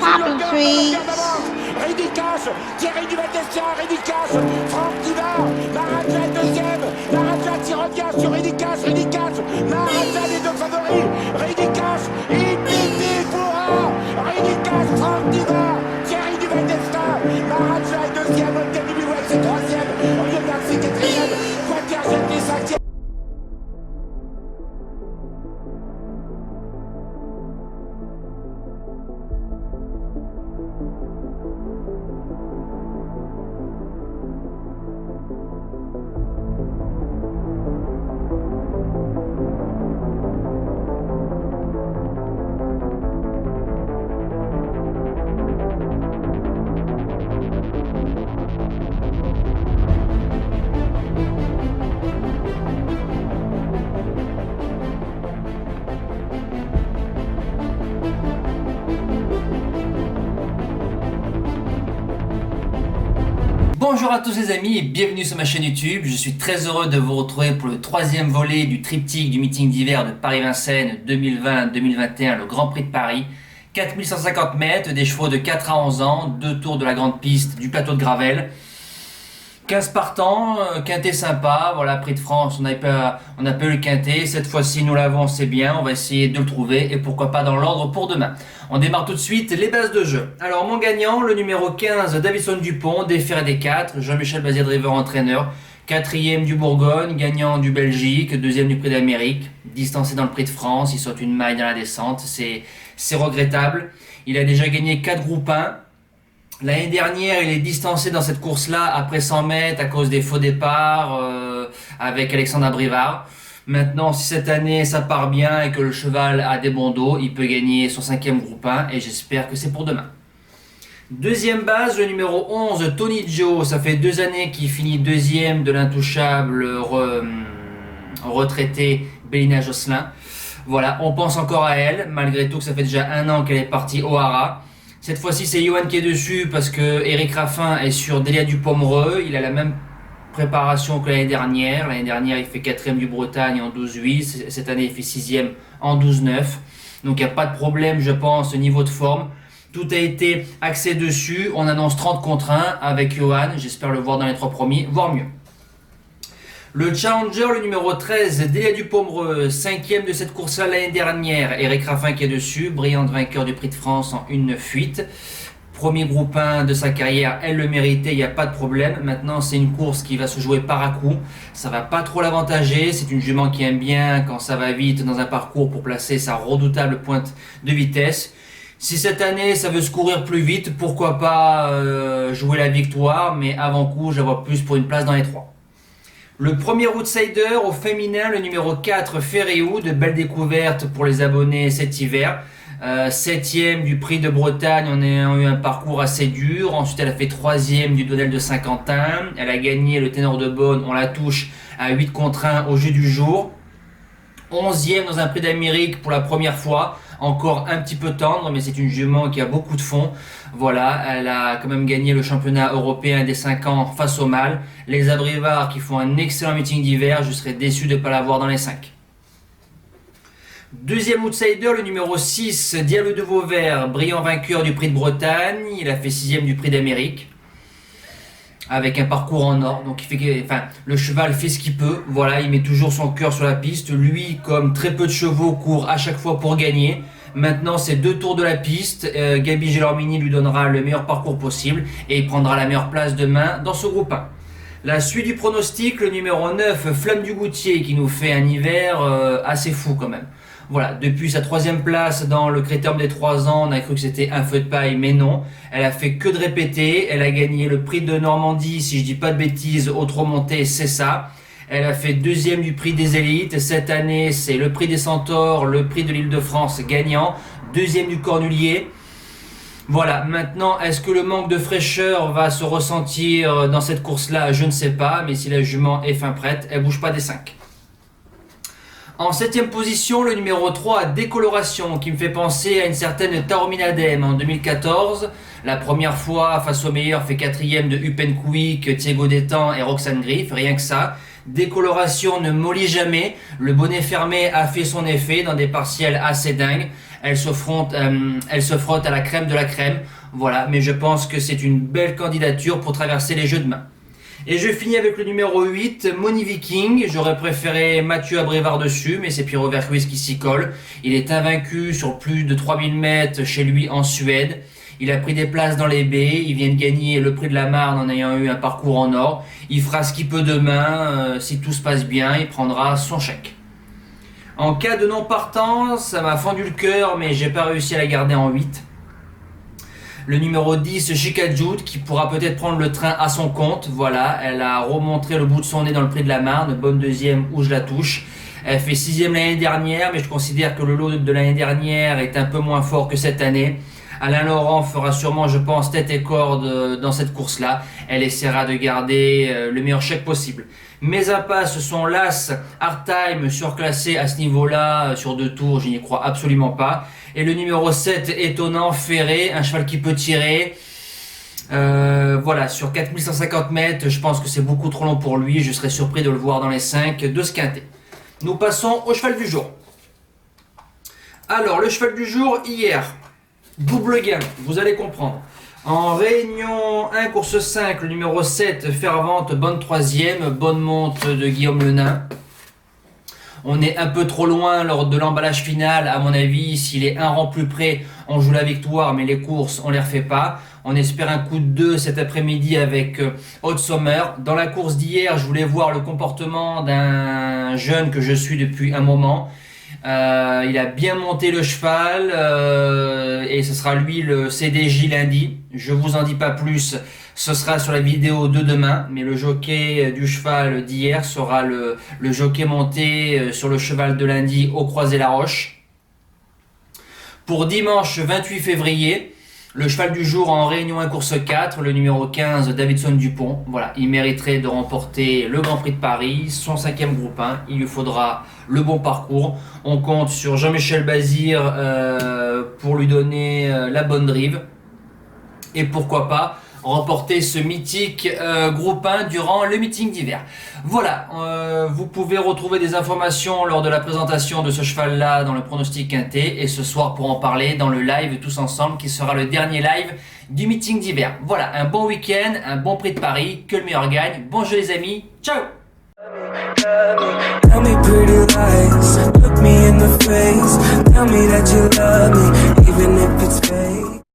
Poppy trees. Ridicache, Thierry Duval-Destia, Ridicache, Franck Diva, Maharaja deuxième, Maharaja qui revient sur Ridicache, Maharaja les deux favoris, Ridicache, Ipiti Foura, Ridicache, Franck Diva, Thierry Duval-Destia, Maharaja est deuxième, Olga Bilouet c'est troisième, Olivier Garcia quatrième, Quater Jetli cinquième. Bonjour à tous les amis et bienvenue sur ma chaîne YouTube. Je suis très heureux de vous retrouver pour le troisième volet du triptyque du meeting d'hiver de Paris-Vincennes 2020-2021, le Grand Prix de Paris. 4150 mètres, des chevaux de 4 à 11 ans, 2 tours de la grande piste du plateau de Gravel. 15 partants, quintet sympa, voilà, Prix de France, on n'a pas eu le quintet, cette fois-ci nous l'avons, c'est bien, on va essayer de le trouver et pourquoi pas dans l'ordre pour demain. On démarre tout de suite les bases de jeu. Alors mon gagnant, le numéro 15, Davison Dupont, déféré des 4, Jean-Michel Bazir Driver entraîneur, 4e du Bourgogne, gagnant du Belgique, 2e du Prix d'Amérique, distancé dans le Prix de France, il saute une maille dans la descente, c'est regrettable. Il a déjà gagné 4 groupes 1. L'année dernière, il est distancé dans cette course-là après 100 mètres à cause des faux départs avec Alexandre Abrivard. Maintenant, si cette année ça part bien et que le cheval a des bons dos, il peut gagner son 5e groupe 1 et j'espère que c'est pour demain. Deuxième base, le numéro 11, Tony Joe. Ça fait 2 années qu'il finit 2e de l'intouchable retraité Bélina Josselin. Voilà, on pense encore à elle, malgré tout que ça fait déjà 1 an qu'elle est partie au Hara. Cette fois-ci, c'est Johan qui est dessus parce que Eric Raffin est sur Delia Dupomereux. Il a la même préparation que l'année dernière. L'année dernière, il fait 4e du Bretagne en 12-8. Cette année, il fait 6e en 12-9. Donc, il n'y a pas de problème, je pense, au niveau de forme. Tout a été axé dessus. On annonce 30 contre 1 avec Johan. J'espère le voir dans les 3 premiers, voire mieux. Le Challenger, le numéro 13, Delia Dupomereux, 5e de cette course-là l'année dernière. Eric Raffin qui est dessus, brillante vainqueur du Prix de France en 1-9-8. Premier groupe 1 de sa carrière, elle le méritait, il n'y a pas de problème. Maintenant, c'est une course qui va se jouer par à coup. Ça va pas trop l'avantager. C'est une jument qui aime bien quand ça va vite dans un parcours pour placer sa redoutable pointe de vitesse. Si cette année ça veut se courir plus vite, pourquoi pas jouer la victoire, mais avant coup, je la vois plus pour une place dans les 3. Le premier outsider au féminin, le numéro 4, Ferréou, de belle découverte pour les abonnés cet hiver. 7e du Prix de Bretagne, on a eu un parcours assez dur. Ensuite, elle a fait 3e du Dodel de Saint-Quentin. Elle a gagné le Ténor de Beaune, on la touche à 8 contre 1 au jeu du jour. 11e dans un Prix d'Amérique pour la première fois. Encore un petit peu tendre, mais c'est une jument qui a beaucoup de fond. Voilà, elle a quand même gagné le championnat européen des 5 ans face au mâle. Les Abrivards qui font un excellent meeting d'hiver, je serais déçu de ne pas l'avoir dans les 5. Deuxième outsider, le numéro 6, Diable de Vauvert, brillant vainqueur du Prix de Bretagne. Il a fait 6e du Prix d'Amérique avec un parcours en or, donc le cheval fait ce qu'il peut, voilà, il met toujours son cœur sur la piste. Lui, comme très peu de chevaux, court à chaque fois pour gagner. Maintenant, c'est 2 tours de la piste, Gabi Gelormini lui donnera le meilleur parcours possible et il prendra la meilleure place demain dans ce groupe 1. La suite du pronostic, le numéro 9, Flamme du Goutier, qui nous fait un hiver assez fou quand même. Voilà, depuis sa 3e place dans le Critérium des 3 ans, on a cru que c'était un feu de paille, mais non. Elle a fait que de répéter. Elle a gagné le Prix de Normandie, si je dis pas de bêtises, au trot monté, c'est ça. Elle a fait 2e du Prix des Élites. Cette année, c'est le Prix des Centaures, le Prix de l'Île-de-France gagnant. 2e du Cornulier. Voilà, maintenant, est-ce que le manque de fraîcheur va se ressentir dans cette course-là? Je ne sais pas, mais si la jument est fin prête, elle bouge pas des 5. En 7e position, le numéro 3, Décoloration, qui me fait penser à une certaine Taorminadem en 2014. La première fois, face au meilleur, fait 4e de Upen Quick, Thiago Détang et Roxane Griff, rien que ça. Décoloration ne mollit jamais. Le bonnet fermé a fait son effet dans des partiels assez dingues. Elle se frotte à la crème de la crème. Voilà, mais je pense que c'est une belle candidature pour traverser les jeux de main. Et je finis avec le numéro 8, Money Viking. J'aurais préféré Mathieu Abrévard dessus, mais c'est Pierre Overquist qui s'y colle. Il est invaincu sur plus de 3000 mètres chez lui en Suède. Il a pris des places dans les baies. Il vient de gagner le prix de la Marne en ayant eu un parcours en or. Il fera ce qu'il peut demain. Si tout se passe bien, il prendra son chèque. En cas de non-partance, ça m'a fendu le cœur, mais j'ai pas réussi à la garder en 8. Le numéro 10, Chicajut, qui pourra peut-être prendre le train à son compte. Voilà, elle a remontré le bout de son nez dans le prix de la Marne. Bonne deuxième où je la touche. Elle fait 6e l'année dernière, mais je considère que le lot de l'année dernière est un peu moins fort que cette année. Alain Laurent fera sûrement, je pense, tête et corde dans cette course-là. Elle essaiera de garder le meilleur chèque possible. Mes impasses sont l'As, Hard Time, surclassé à ce niveau-là, sur 2 tours, je n'y crois absolument pas. Et le numéro 7, Étonnant, Ferré, un cheval qui peut tirer. Voilà, sur 4150 mètres, je pense que c'est beaucoup trop long pour lui. Je serais surpris de le voir dans les 5 de ce quintet. Nous passons au cheval du jour. Alors, le cheval du jour, hier, double gain, vous allez comprendre. En réunion 1, course 5, le numéro 7, Fervente, bonne 3e, bonne monte de Guillaume Le Nain. On est un peu trop loin lors de l'emballage final, à mon avis. S'il est un rang plus près, on joue la victoire, mais les courses, on les refait pas. On espère un coup de 2 cet après-midi avec Haute Sommer. Dans la course d'hier, je voulais voir le comportement d'un jeune que je suis depuis un moment. Il a bien monté le cheval et ce sera lui le CDJ lundi. Je vous en dis pas plus, ce sera sur la vidéo de demain, mais le jockey du cheval d'hier sera le jockey monté sur le cheval de lundi au Croisé-la-Roche. Pour dimanche 28 février, le cheval du jour en réunion 1 course 4, le numéro 15, Davidson Dupont. Voilà, il mériterait de remporter le Grand Prix de Paris, son 5e groupe 1. Il lui faudra le bon parcours. On compte sur Jean-Michel Bazir pour lui donner la bonne drive. Et pourquoi pas remporter ce mythique groupe 1 durant le meeting d'hiver. Voilà, vous pouvez retrouver des informations lors de la présentation de ce cheval-là dans le pronostic quintet et ce soir pour en parler dans le live tous ensemble qui sera le dernier live du meeting d'hiver. Voilà, un bon week-end, un bon prix de Paris, que le meilleur gagne. Bon jeu les amis, ciao. Tell me pretty lies, look me in the face, tell me that you love me, even if it's fake.